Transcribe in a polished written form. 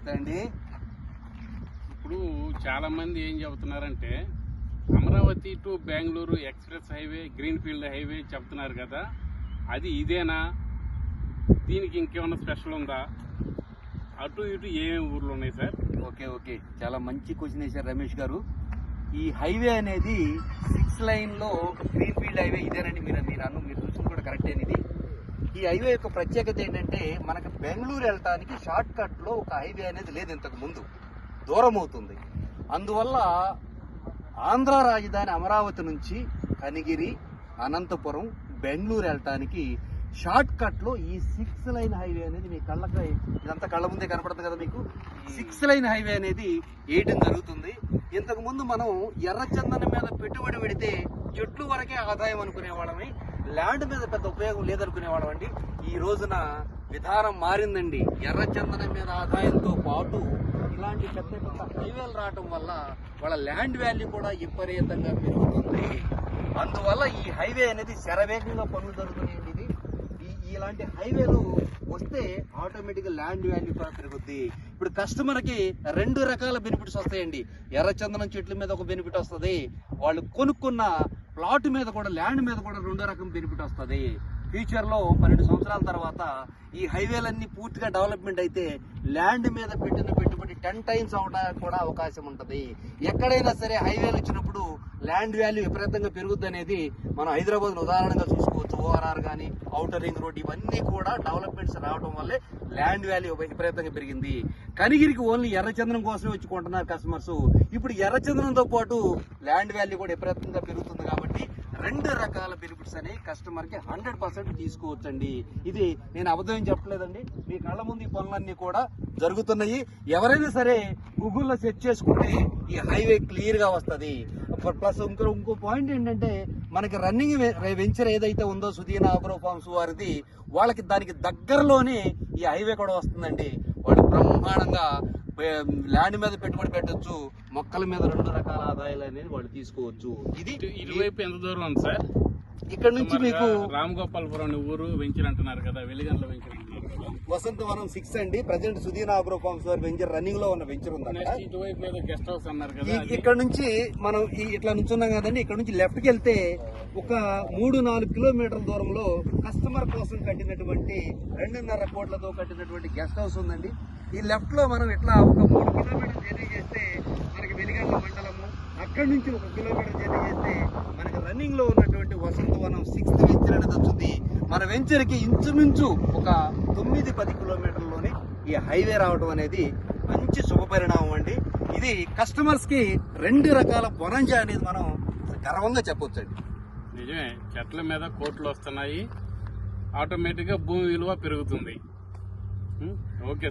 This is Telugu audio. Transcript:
నమస్తే అండి. ఇప్పుడు చాలా మంది ఏం చెబుతున్నారంటే Amaravati to Bengaluru express highway greenfield highway చెప్తున్నారు కదా, అది ఇదేనా? దీనికి ఇంకేమైనా స్పెషల్ ఉందా? అటు ఇటు ఏమేమి ఊర్లు ఉన్నాయి సార్? ఓకే, చాలా మంచి క్వశ్చన్ వేశారు రమేష్ గారు. ఈ హైవే అనేది 6 లైన్లో గ్రీన్ ఫీల్డ్ హైవే ఇదేనండి. మీరు చూసిన కూడా కరెక్ట్ అనేది. ఈ హైవే యొక్క ప్రత్యేకత ఏంటంటే మనకు బెంగళూరు వెళ్ళటానికి షార్ట్ కట్లో ఒక హైవే అనేది లేదు, ఇంతకు ముందు దూరం అవుతుంది. అందువల్ల ఆంధ్ర రాజధాని అమరావతి నుంచి కనిగిరి, అనంతపురం, బెంగళూరు వెళ్ళటానికి షార్ట్ కట్ లో ఈ 6 లైన్ హైవే అనేది మీ కళ్ళకి ఇదంతా కళ్ళ ముందే కనపడుతుంది కదా మీకు. 6 లైన్ హైవే అనేది వేయడం జరుగుతుంది. ఇంతకు ముందు మనం ఎర్రచందనం మీద పెట్టుబడి పెడితే చెట్లు వరకే ఆదాయం అనుకునేవాళ్ళమే, ల్యాండ్ మీద పెద్ద ఉపయోగం లేదనుకునేవాళ్ళం అండి. ఈ రోజున విధానం మారిందండి. ఎర్రచందనం మీద ఆదాయంతో పాటు ఇలాంటి పెద్ద పెద్ద హైవేలు రావటం వల్ల వాళ్ళ ల్యాండ్ వాల్యూ కూడా విపరీతంగా పెరుగుతుంది. అందువల్ల ఈ హైవే అనేది శరవేగంగా పనులు జరుగుతున్నాయండి. ఇలాంటి హైవేలు వస్తే ఆటోమేటిక్గా ల్యాండ్ వాల్యూ కూడా పెరుగుద్ది. ఇప్పుడు కస్టమర్కి 2 రకాల బెనిఫిట్స్ వస్తాయండి. ఎర్రచందనం చెట్ల మీద ఒక బెనిఫిట్ వస్తుంది, వాళ్ళు కొనుక్కున్న ప్లాట్ మీద కూడా, ల్యాండ్ మీద కూడా 2వ రకం బెనిఫిట్ వస్తుంది. ఫ్యూచర్లో 12 సంవత్సరాల తర్వాత ఈ హైవేలన్నీ పూర్తిగా డెవలప్మెంట్ అయితే ల్యాండ్ మీద పెట్టిన పెట్టుబడి 10 టైమ్స్ అవడానికి కూడా అవకాశం ఉంటుంది. ఎక్కడైనా సరే హైవేలు వచ్చినప్పుడు ల్యాండ్ వాల్యూ విపరీతంగా పెరుగుద్ది అనేది మనం హైదరాబాద్లో ఉదాహరణగా చూసుకోవచ్చు. ఓఆర్ఆర్ కానీ, ఔటర్ రింగ్ రోడ్, ఇవన్నీ కూడా డెవలప్మెంట్స్ రావడం వల్లే ల్యాండ్ వాల్యూ విపరీతంగా పెరిగింది. కనిగిరికి ఓన్లీ ఎర్రచందనం కోసమే వచ్చి కొంటున్నారు కస్టమర్స్. ఇప్పుడు ఎర్రచందనంతో పాటు ల్యాండ్ వాల్యూ కూడా విపరీతంగా పెరుగుతుంది కాబట్టి 2 రకాల బెనిఫిట్స్ అనేవి కస్టమర్కి 100% తీసుకోవచ్చండి. ఇది నేను అబద్ధం చెప్పలేదండి, మీ కళ్ళ ముందు ఈ పనులన్నీ కూడా జరుగుతున్నాయి. ఎవరైనా సరే గూగుల్లో సెర్చ్ చేసుకుంటే ఈ హైవే క్లియర్గా వస్తుంది. ప్లస్ ఇంకో పాయింట్ ఏంటంటే మనకి రన్నింగ్ వెంచర్ ఏదైతే ఉందో సుధీనా అగ్రో ఫార్మ్స్ వారిది, వాళ్ళకి దానికి దగ్గరలోనే ఈ హైవే కూడా వస్తుందండి. వాళ్ళు బ్రహ్మాండంగా ల్యాండ్ మీద పెట్టుబడి పెట్టచ్చు, మొక్కల మీద 2 రకాల ఆదాయాలు అనేది వాళ్ళు తీసుకోవచ్చు. ఇది ఇటువైపు ఎంత దూరం ఉంది సార్? ఇక్కడ నుంచి మీకు రామగోపాలపురం ఊరు వెంచర్ అంటున్నారు కదా, వెలిగండ్ల వెంచర్ అంటున్నారు కదా, వసంతవనం 6 అండి. ప్రజెంట్ సుధీనా అగ్రో ఫార్మ్స్ వారి వెంచర్ రన్నింగ్ లో ఉన్న వెంచర్ ఉంది. ఇటువైపు మీద గెస్ట్ హౌస్ అన్నారు కదా. ఇక్కడ నుంచి మనం ఇట్లా నుంచున్నాం కదండి, ఇక్కడ నుంచి లెఫ్ట్ కి వెళ్తే ఒక 3-4 కిలోమీటర్ల దూరంలో కస్టమర్ కోసం కట్టినటువంటి 2.5 కోట్లతో కట్టినటువంటి గెస్ట్ హౌస్ ఉందండి. ఈ లెఫ్ట్ లో మనం ఇట్లా ఒక 3 కిలోమీటర్లు జర్నీ చేస్తే మనకి వెలిగండ్ల మండలము, అక్కడి నుంచి 1 కిలోమీటర్ జర్నీ చేస్తే మనకి రన్నింగ్ లో ఉన్నటువంటి వసంతవనం 6th వెంచర్ అనేది వచ్చింది. మన వెంచర్ కి ఇంచుమించు ఒక 9-10 కిలోమీటర్లోనే ఈ హైవే రావడం అనేది మంచి శుభపరిణామం అండి. ఇది కస్టమర్స్ కి 2 రకాల బొనంజా అనేది మనం గర్వంగా చెప్పొచ్చండి. నిజమే, చెట్ల మీద కోట్లు వస్తున్నాయి, ఆటోమేటిక్గా భూమి విలువ పెరుగుతుంది. ఓకే.